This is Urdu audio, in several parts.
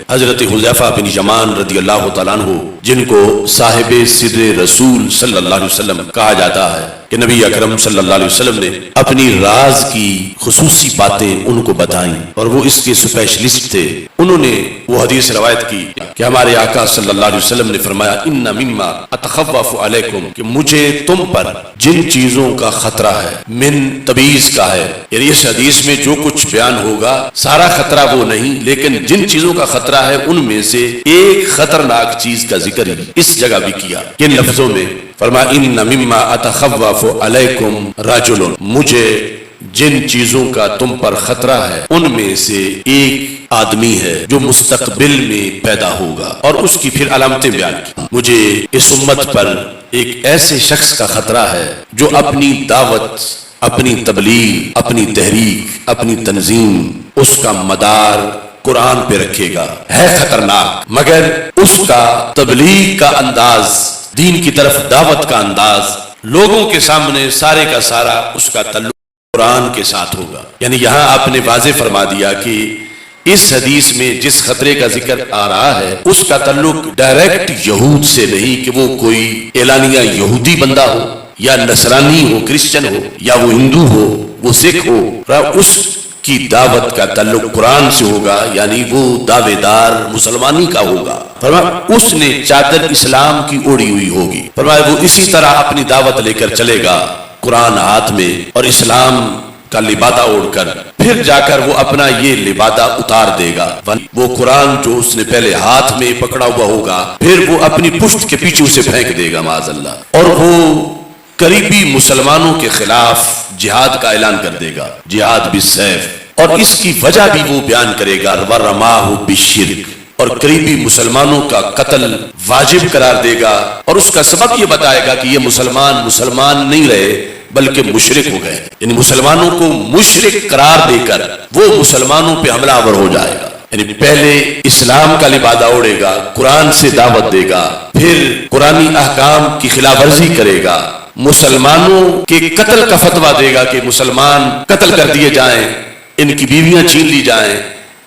حضرت حذیفہ بن یمان رضی اللہ تعالیٰ عنہ، جن کو صاحب صدر رسول صلی اللہ علیہ وسلم کہا جاتا ہے، کہ نبی اکرم صلی اللہ علیہ وسلم نے اپنی راز کی خصوصی باتیں ان کو بتائیں اور وہ اس کے اسپیشلسٹ تھے۔ انہوں نے وہ حدیث روایت کی کہ ہمارے آقا صلی اللہ علیہ وسلم نے فرمایا ان مما اتخوف علیکم، کہ مجھے تم پر جن چیزوں کا خطرہ ہے، من تبعیض کا ہے، یعنی اس حدیث میں جو کچھ بیان ہوگا سارا خطرہ وہ نہیں، لیکن جن چیزوں کا خطرہ ہے ان میں سے ایک خطرناک چیز کا ذکر ہی اس جگہ بھی کیا۔ کن لفظوں میں فرمایا ان مما اتخوف علیکم رجل، مجھے جن چیزوں کا تم پر خطرہ ہے ان میں سے ایک آدمی ہے جو مستقبل میں پیدا ہوگا، اور اس کی پھر علامتیں بیان کی۔ مجھے اس امت پر ایک ایسے شخص کا خطرہ ہے جو اپنی دعوت، اپنی تبلیغ، اپنی تحریک، اپنی تنظیم، اس کا مدار قرآن پہ رکھے گا، ہے خطرناک، مگر اس کا تبلیغ کا انداز، دین کی طرف دعوت کا انداز، لوگوں کے سامنے سارے کا سارا اس کا تعلق قرآن کے ساتھ ہوگا۔ یعنی یہاں آپ نے واضح فرما دیا کہ اس حدیث میں جس خطرے کا ذکر آ رہا ہے اس کا تعلق ڈائریکٹ یہود سے نہیں، کہ وہ کوئی اعلانیہ یہودی بندہ ہو یا نصرانی ہو، کرسچن ہو، یا وہ ہندو ہو، وہ سکھ ہو، اس کی دعوت کا تعلق قرآن سے ہوگا، یعنی وہ دعوے دار مسلمانی کا ہوگا۔ فرمایا اس نے چادر اسلام کی اوڑی ہوئی ہوگی، فرمایا وہ اسی طرح اپنی دعوت لے کر چلے گا، قرآن ہاتھ میں اور اسلام کا لبادہ اوڑھ کر، پھر جا کر وہ اپنا یہ لبادہ اتار دے گا، وہ قرآن جو اس نے پہلے ہاتھ میں پکڑا ہوا ہوگا پھر وہ اپنی پشت کے پیچھے اسے پھینک دے گا معاذ اللہ، اور وہ قریبی مسلمانوں کے خلاف جہاد کا اعلان کر دے گا، جہاد بالسیف، اور اس کی وجہ بھی وہ بیان کرے گا، وَرَمَاهُ بِالشِّرْكِ، اور قریبی مسلمانوں کا قتل واجب قرار دے گا، اور اس کا سبب یہ بتائے گا کہ یہ مسلمان نہیں رہے بلکہ مشرک ہو گئے، یعنی مسلمانوں کو مشرک قرار دے کر وہ مسلمانوں پہ حملہ آور ہو جائے گا۔ یعنی پہلے اسلام کا لبادہ اوڑھے گا، قرآن سے دعوت دے گا، پھر قرآنی احکام کی خلاف ورزی کرے گا، مسلمانوں کے قتل کا فتویٰ دے گا کہ مسلمان قتل کر دیے جائیں، ان کی بیویاں چھین لی جائیں،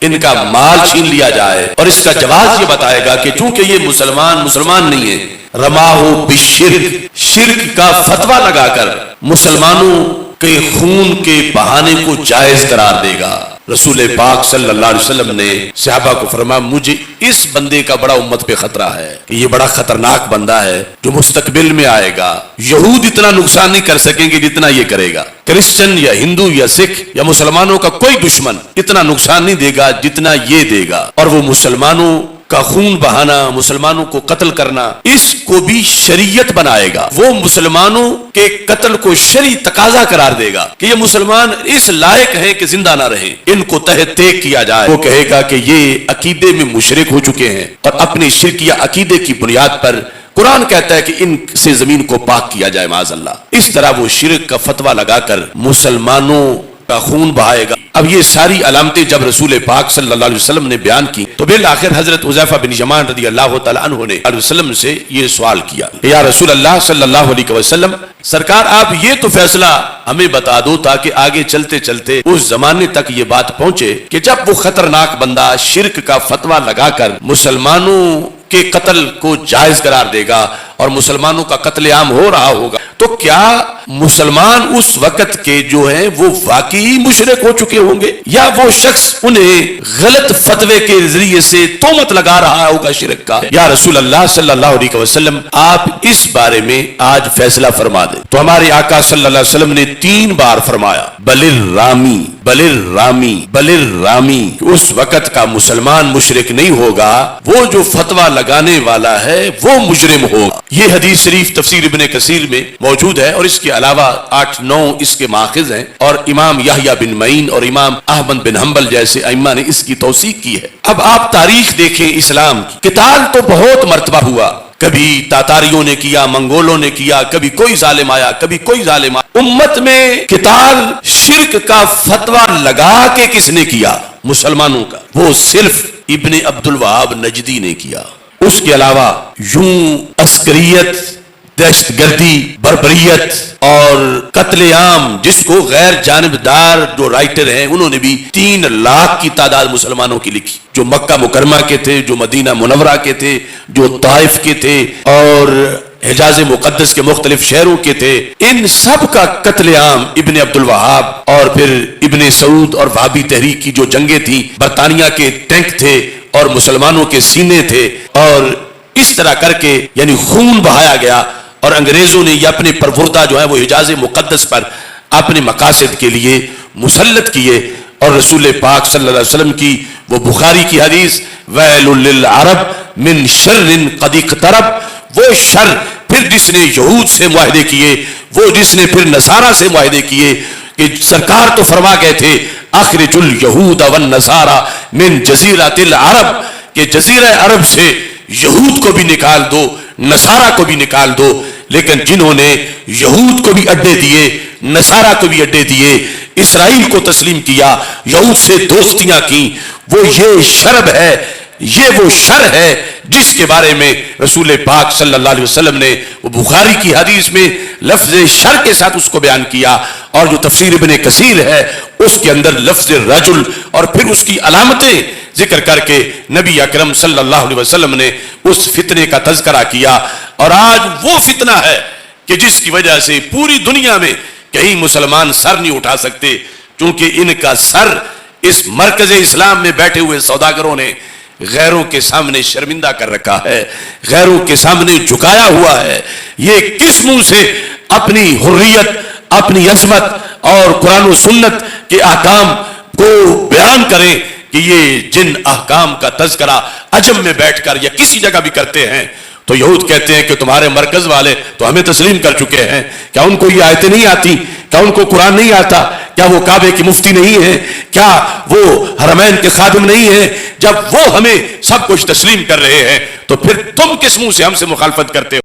ان کا مال چھین لیا جائے، اور اس کا جواز یہ بتائے گا کہ چونکہ یہ مسلمان نہیں ہے، رماہو بالشرک، شرک کا فتویٰ لگا کر مسلمانوں کے خون کے بہانے کو جائز قرار دے گا۔ رسول پاک صلی اللہ علیہ وسلم نے صحابہ کو فرمایا مجھے اس بندے کا بڑا امت پہ خطرہ ہے کہ یہ بڑا خطرناک بندہ ہے جو مستقبل میں آئے گا، یہود اتنا نقصان نہیں کر سکیں گے جتنا یہ کرے گا، کرسچن یا ہندو یا سکھ یا مسلمانوں کا کوئی دشمن اتنا نقصان نہیں دے گا جتنا یہ دے گا، اور وہ مسلمانوں کا خون بہانا، مسلمانوں کو قتل کرنا، اس کو بھی شریعت بنائے گا، وہ مسلمانوں کے قتل کو شرعی تقاضا قرار دے گا کہ یہ مسلمان اس لائق ہیں کہ زندہ نہ رہیں، ان کو تحت تیک کیا جائے۔ وہ کہے گا کہ یہ عقیدے میں مشرک ہو چکے ہیں، اور اپنے شرکیہ عقیدے کی بنیاد پر قرآن کہتا ہے کہ ان سے زمین کو پاک کیا جائے معاذ اللہ۔ اس طرح وہ شرک کا فتویٰ لگا کر مسلمانوں کا خون بہائے گا۔ اب یہ ساری علامتیں جب رسول پاک صلی اللہ علیہ وسلم نے بیان کی تو بالآخر حضرت حذیفہ بن یمان رضی اللہ تعالیٰ عنہ نے علیہ وسلم سے یہ سوال کیا کہ یا رسول اللہ صلی اللہ علیہ وسلم، سرکار آپ یہ تو فیصلہ ہمیں بتا دو تاکہ آگے چلتے چلتے اس زمانے تک یہ بات پہنچے کہ جب وہ خطرناک بندہ شرک کا فتویٰ لگا کر مسلمانوں کے قتل کو جائز قرار دے گا اور مسلمانوں کا قتل عام ہو رہا ہوگا، تو کیا مسلمان اس وقت کے جو ہیں وہ واقعی مشرک ہو چکے ہوں گے، یا وہ شخص انہیں غلط فتوے کے ذریعے سے تہمت لگا رہا ہوگا شرک کا؟ یا رسول اللہ صلی اللہ علیہ وسلم آپ اس بارے میں آج فیصلہ فرما دیں۔ تو ہمارے آقا صلی اللہ علیہ وسلم نے 3 بار فرمایا بل الرامی بل الرامی بل الرامی، اس وقت کا مسلمان مشرک نہیں ہوگا، وہ جو فتویٰ لگانے والا ہے وہ مجرم ہوگا۔ یہ حدیث شریف تفسیر ابن کثیر میں موجود ہے، اور اس کے علاوہ 8-9 اس کے ماخذ ہیں، اور امام یحییٰ بن معین اور امام احمد بن حنبل جیسے ائمہ نے اس کی توثیق کی ہے۔ اب آپ تاریخ دیکھیں اسلام کی، قتال تو بہت مرتبہ ہوا، کبھی تاتاریوں نے کیا، منگولوں نے کیا، کبھی کوئی ظالم آیا، کبھی کوئی ظالم آیا۔ امت میں قتال شرک کا فتویٰ لگا کے کس نے کیا؟ مسلمانوں کا، وہ صرف ابن عبد الوہاب نجدی نے کیا۔ اس کے علاوہ یوں عسکریت دہشت گردی، بربریت اور قتل عام، جس کو غیر جانبدار جو رائٹر ہیں انہوں نے بھی 3 لاکھ کی تعداد مسلمانوں کی لکھی، جو مکہ مکرمہ کے تھے، جو مدینہ منورہ کے تھے، جو طائف کے تھے اور حجاز مقدس کے مختلف شہروں کے تھے. ان سب کا قتل عام ابن عبد الوہاب اور پھر ابن سعود اور وہابی تحریک کی جو جنگیں تھیں، برطانیہ کے ٹینک تھے اور مسلمانوں کے سینے تھے، اور اس طرح کر کے یعنی خون بہایا گیا، اور انگریزوں نے یہ اپنے پروردہ جو ہے وہ حجاز مقدس پر اپنے مقاصد کے لیے مسلط کیے. اور رسول پاک صلی اللہ علیہ وسلم کی وہ بخاری کی حدیث ویل للعرب من شر قد اقترب، وہ شر پھر جس نے یہود سے معاہدے کیے، وہ جس نے پھر نصارہ سے معاہدے کیے، کہ سرکار تو فرما گئے تھے اخرج الیہود والنصارى من جزیرۃ العرب، کہ جزیرہ عرب سے یہود کو بھی نکال دو، نصارہ کو بھی نکال دو. لیکن جنہوں نے یہود کو بھی اڈے دیے، نصارہ کو بھی اڈے دیے، اسرائیل کو تسلیم کیا، یہود سے دوستیاں کی، وہ یہ شرب ہے، یہ وہ شر ہے جس کے بارے میں رسول پاک صلی اللہ علیہ وسلم نے وہ بخاری کی حدیث میں لفظ شر کے ساتھ اس کو بیان کیا. اور جو تفسیر ابن کثیر ہے اس کے اندر لفظ رجل اور پھر اس کی علامتیں ذکر کر کے نبی اکرم صلی اللہ علیہ وسلم نے اس فتنے کا تذکرہ کیا. اور آج وہ فتنہ ہے کہ جس کی وجہ سے پوری دنیا میں کہیں مسلمان سر نہیں اٹھا سکتے، چونکہ ان کا سر اس مرکز اسلام میں بیٹھے ہوئے سوداگروں نے غیروں کے سامنے شرمندہ کر رکھا ہے، غیروں کے سامنے جھکایا ہوا ہے. یہ کس منہ سے اپنی حریت، اپنی عظمت اور قرآن و سنت کے احکام کو بیان کریں کہ یہ جن احکام کا تذکرہ عجم میں بیٹھ کر یا کسی جگہ بھی کرتے ہیں تو یہود کہتے ہیں کہ تمہارے مرکز والے تو ہمیں تسلیم کر چکے ہیں. کیا ان کو یہ آیتیں نہیں آتی؟ کیا ان کو قرآن نہیں آتا؟ کیا وہ کعبے کی مفتی نہیں ہیں؟ کیا وہ حرمین کے خادم نہیں ہیں؟ جب وہ ہمیں سب کچھ تسلیم کر رہے ہیں تو پھر تم کس منہ سے ہم سے مخالفت کرتے ہو؟